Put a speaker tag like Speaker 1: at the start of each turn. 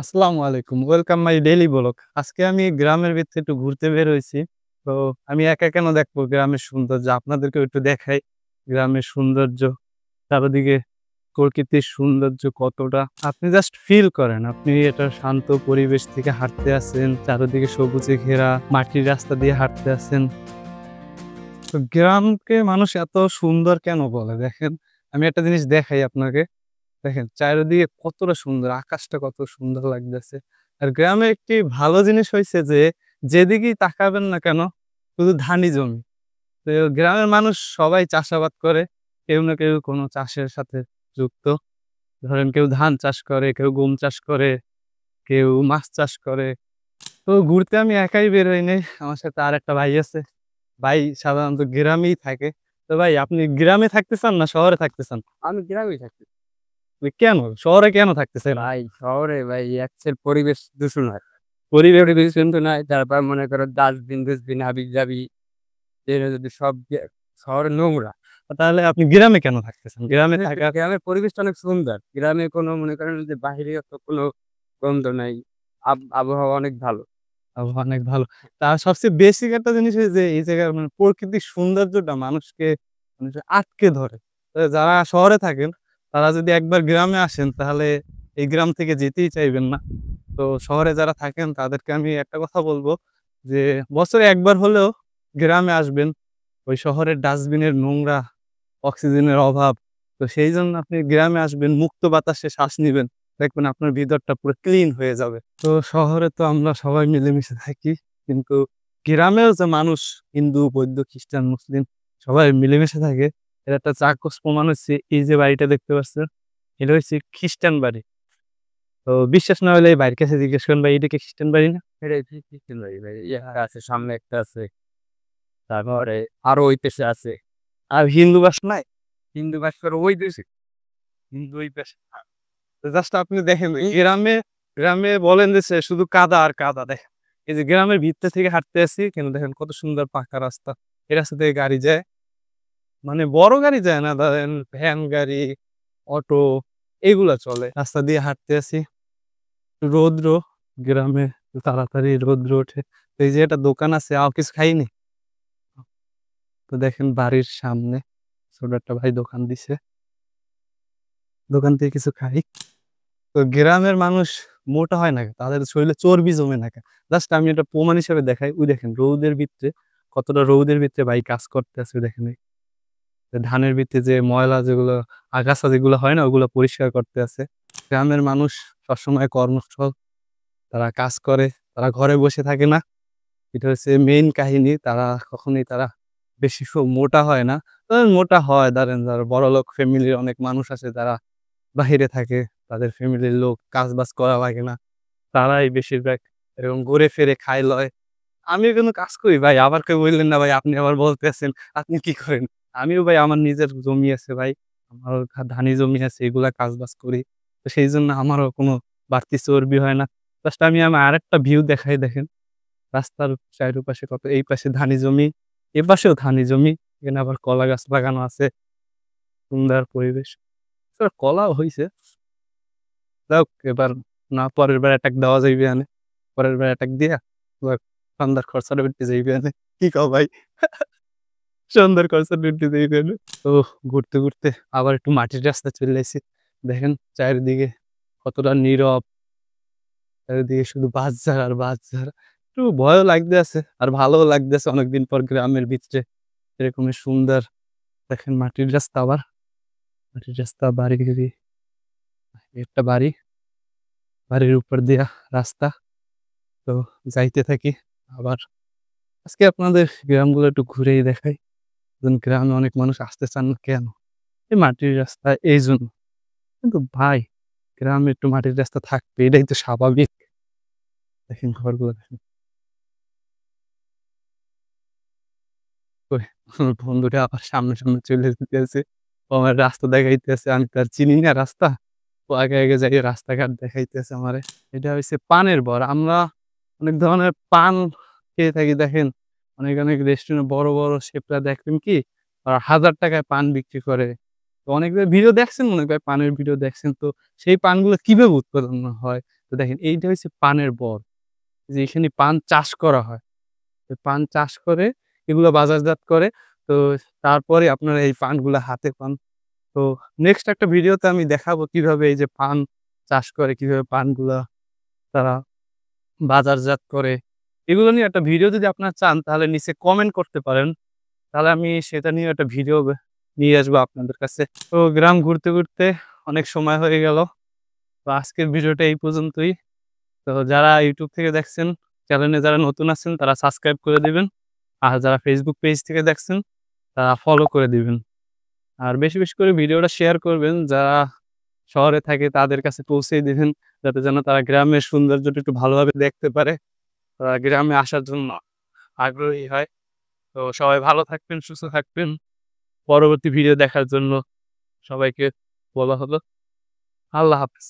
Speaker 1: আসসালামু আলাইকুম। Welcome my daily blog. আজকে আমি গ্রামের ভিতরে একটু ঘুরতে বের হইছি। তো আমি একা কেন দেখবো গ্রামের সৌন্দর্য? আপনাদেরকেও একটু দেখাই গ্রামের সৌন্দর্য। চারদিকে প্রকৃতির সৌন্দর্য কতটা। আপনি জাস্ট ফিল করেন। আপনি এটা শান্ত পরিবেশ থেকে হাঁটতে আছেন। চারদিকে সবুজে ঘেরা মাটির রাস্তা দিয়ে হাঁটতে আছেন। তো গ্রামকে মানুষ এত সুন্দর কেন বলে? দেখেন, আমি একটা জিনিস দেখাই আপনাকে। দেখেন চারিদিকে কতটা সুন্দর, আকাশটা কত সুন্দর লাগতেছে। আর গ্রামে একটি ভালো জিনিস হইছে যে, যেদিকেই তাকাবেন না কেন শুধু ধানই জমি। তো গ্রামের মানুষ সবাই চাষাবাদ করে। কেউ না কেউ কোনো চাষের সাথে যুক্ত। ধরেন কেউ ধান চাষ করে, কেউ গম চাষ করে, কেউ মাছ চাষ করে। তো ঘুরতে আমি একাই বের হই নাই। আমার সাথে আরেকটা ভাই আছে। ভাই সাধারণত গ্রামেই থাকে। তো ভাই আপনি গ্রামে থাকতে চান না শহরে থাকতে চান?
Speaker 2: আমি গ্রামেই থাকি।
Speaker 1: কেন? শহরে কেন থাকতে চান?
Speaker 2: ভাই শহরে ভাই একসের পরিবেশ দূষণ হয়।
Speaker 1: পরিবেশ
Speaker 2: পরিবেশ দূষণ হয়, তারপর মনে করো ডাস্টবিন হাবি-জাবি এরা যদি সব শহরে নোংরা।
Speaker 1: তাহলে আপনি গ্রামে কেন থাকতেছেন? গ্রামে থাকার
Speaker 2: গ্রামের পরিবেশটা অনেক সুন্দর। গ্রামে কোনো মনে করেন যে বাহিরে তো কোনো গন্ধ নাই। আবহাওয়া অনেক ভালো।
Speaker 1: আবহাওয়া অনেক ভালো। তার সবচেয়ে বেসিক একটা জিনিস হচ্ছে যে এই জায়গার মানে প্রকৃতির সৌন্দর্যটা মানুষকে মানে যে আটকে ধরে। তো যারা শহরে থাকেন তারা যদি একবার গ্রামে আসেন তাহলে এই গ্রাম থেকে যেতেই চাইবেন না। তো শহরে যারা থাকেন তাদেরকে আমি একটা কথা বলব যে বছরে একবার হলেও গ্রামে আসবেন। ওই শহরের ডাস্টবিনের নোংরা, অক্সিজেনের অভাব। তো সেইজন্য আপনি গ্রামে আসবেন, মুক্ত বাতাসে শ্বাস নিবেন। দেখবেন আপনার ভিতরটা পুরো ক্লিন হয়ে যাবে। তো শহরে তো আমরা সবাই মিলেমিশে থাকি। কিন্তু গ্রামেও যে মানুষ হিন্দু, বৌদ্ধ, খ্রিস্টান, মুসলিম সবাই মিলেমিশে থাকে এর একটা চাক্ষুষ প্রমাণ হচ্ছে এই যে বাড়িটা দেখতে পাচ্ছেন, এটা হচ্ছে খ্রিস্টান বাড়ি। তো বিশ্বাস না হলে এই বাড়ির কাছে জিজ্ঞেস করেন ভাই এটা কি খ্রিস্টান বাড়ি না?
Speaker 2: এটাই ঠিক ভাই ভাই। একটা আছে, সামনে একটা আছে। তারপরে আরো ওই পাশে আছে।
Speaker 1: আর হিন্দু বাস নাই?
Speaker 2: হিন্দু বাস করে ওই দেশে।
Speaker 1: হিন্দু ওই পাশে। জাস্ট আপনি দেখেন গ্রামে, গ্রামে বলেন যে শুধু কাদা আর কাদা দেখেন। এই যে গ্রামের ভিতর থেকে হাঁটতে আসি কিন্তু দেখেন কত সুন্দর পাকা রাস্তা। এই রাস্তা থেকে গাড়ি যায়, মানে বড় গাড়ি যায় না, ধরেন ভ্যান গাড়ি, অটো এগুলা চলে। রাস্তা দিয়ে হাঁটতে আসি, রৌদ্র গ্রামে তাড়াতাড়ি রৌদ্র ওঠে। তো এই যে একটা দোকান আছে, কিছু খাইনি। তো দেখেন বাড়ির সামনে ছোট একটা ভাই দোকান দিছে, দোকান থেকে কিছু খাই। তো গ্রামের মানুষ মোটা হয় না কেন? তাদের শরীরে চর্বি জমে না কেন? জাস্ট আমি এটা প্রমাণ হিসেবে দেখাই। ওই দেখেন রৌদের ভিতরে কতটা রৌদের ভিতরে ভাই কাজ করতে আছে। ওই দেখেন এই যে ধানের ভিতরে যে ময়লা যেগুলো আগাছা যেগুলো হয় না ওগুলো পরিষ্কার করতে আছে। গ্রামের মানুষ সবসময় কর্মস্থল, তারা কাজ করে, তারা ঘরে বসে থাকে না। এটা হচ্ছে মেইন কাহিনী। তারা কখনোই তারা বেশি মোটা হয় না। মোটা হয় ধরেন যারা বড়লোক ফ্যামিলির অনেক মানুষ আছে যারা বাহিরে থাকে, তাদের ফ্যামিলির লোক কাজ বাজ করা লাগে না, তারাই বেশিরভাগ এরকম ঘুরে ফিরে খায় লয়। আমিও কিন্তু কাজ করি ভাই। আবার কেউ বললেন না ভাই আপনি আবার বলতেছেন আপনি কি করেন? আমিও ভাই আমার নিজের জমি আছে ভাই। আমার ধানি জমি আছে, এগুলা কাজ বাজ করি। তো সেইজন্য আমারও কোনো বাড়তি চর্বি হয় না। জাস্ট আমি আরেকটা ভিউ দেখাই দেখেন। রাস্তার চারিপাশে কত, এই পাশে ধানি জমি, এপাশেও ধানি জমি। এখানে আবার কলা গাছ লাগানো আছে। সুন্দর পরিবেশ। কলাও হইছে। যাক এবার না পরের বার অ্যাটাক দেওয়া যাইবে আনে। পরের বার অ্যাটাক দিয়া এবার সন্ধ্যার খরচাটা উঠতে যাইবে আনে। কি কও ভাই? সন্ধ্যার খরচাটা উঠতে যাইবে আনে। তো ঘুরতে, ঘুরতে আবার একটু মাটির রাস্তায় চলে আইছি। দেখেন চারিদিকে কতটা নীরব। চারিদিকে শুধু বাঁশঝাড় আর বাঁশঝাড়। একটু ভয়ও লাগতেছে আর ভালোও লাগতেছে অনেকদিন পর গ্রামের ভিতরে এরকমই সুন্দর। দেখেন মাটির রাস্তা আবার। মাটির রাস্তা, বাড়ি গাড়ি, একটা বাড়ি, বাড়ির উপর দিয়া রাস্তা। তো যাইতে থাকি। আবার আজকে আপনাদের গ্রামগুলো একটু ঘুরেই দেখাই। গ্রামে অনেক মানুষ আসতে চান না কেন? এই মাটির রাস্তা এইজন্য। কিন্তু ভাই গ্রামে একটু মাটির রাস্তা থাকবে, এটাই তো স্বাভাবিক। দেখেন ঘরগুলো দেখেন। কই আমার বন্ধুটা আবার সামনে, সামনে চলে যেতেছে। ও আমার রাস্তা দেখাইতেছে। আমি তো আর চিনি না রাস্তা। ও আগে, আগে যাইয়া রাস্তাঘাট দেখাইতেছে আমারে। এটা হইছে পানের বর। আমরা অনেক ধরনের পান খেয়ে থাকি দেখেন। অনেক, অনেক রেস্টুরেন্টে বড়, বড় শেফরা দেখবেন কি ৳১,০০০ য় পান বিক্রি করে। তো অনেক ভিডিও দেখছেন মনে হয় পানের ভিডিও দেখছেন। তো সেই পানগুলো কিভাবে উৎপাদন হয়? তো দেখেন এইটা হচ্ছে পানের বর। যে এখানে পান চাষ করা হয়। তো পান চাষ করে এগুলো বাজারজাত করে। তো তারপরে আপনারা এই পানগুলা হাতে পান। তো নেক্সট একটা ভিডিওতে আমি দেখাবো কিভাবে এই যে পান চাষ করে, কিভাবে পানগুলা তারা বাজারজাত করে। এগুলো নিয়ে একটা ভিডিও যদি আপনারা চান তাহলে নিচে কমেন্ট করতে পারেন। তাহলে আমি সেটা নিয়ে একটা ভিডিও নিয়ে আসবো আপনাদের কাছে। তো গ্রাম ঘুরতে, ঘুরতে অনেক সময় হয়ে গেল। তো আজকের ভিডিওটা এই পর্যন্তই। তো যারা YouTube থেকে দেখছেন, চ্যানেলে যারা নতুন আছেন তারা সাবস্ক্রাইব করে দিবেন। আর যারা Facebook পেজ থেকে দেখছেন তারা ফলো করে দিবেন। আর বেশি, বেশি করে ভিডিওটা শেয়ার করবেন। যারা শহরে থাকে তাদের কাছে পৌঁছে দিবেন। যাতে যেন তারা গ্রামের সৌন্দর্যটা একটু ভালোভাবে দেখতে পারে। তারা গ্রামে আসার জন্য আগ্রহী হয়। তো সবাই ভালো থাকবেন, সুস্থ থাকবেন। পরবর্তী ভিডিও দেখার জন্য সবাইকে বলা হলো। আল্লাহ হাফেজ।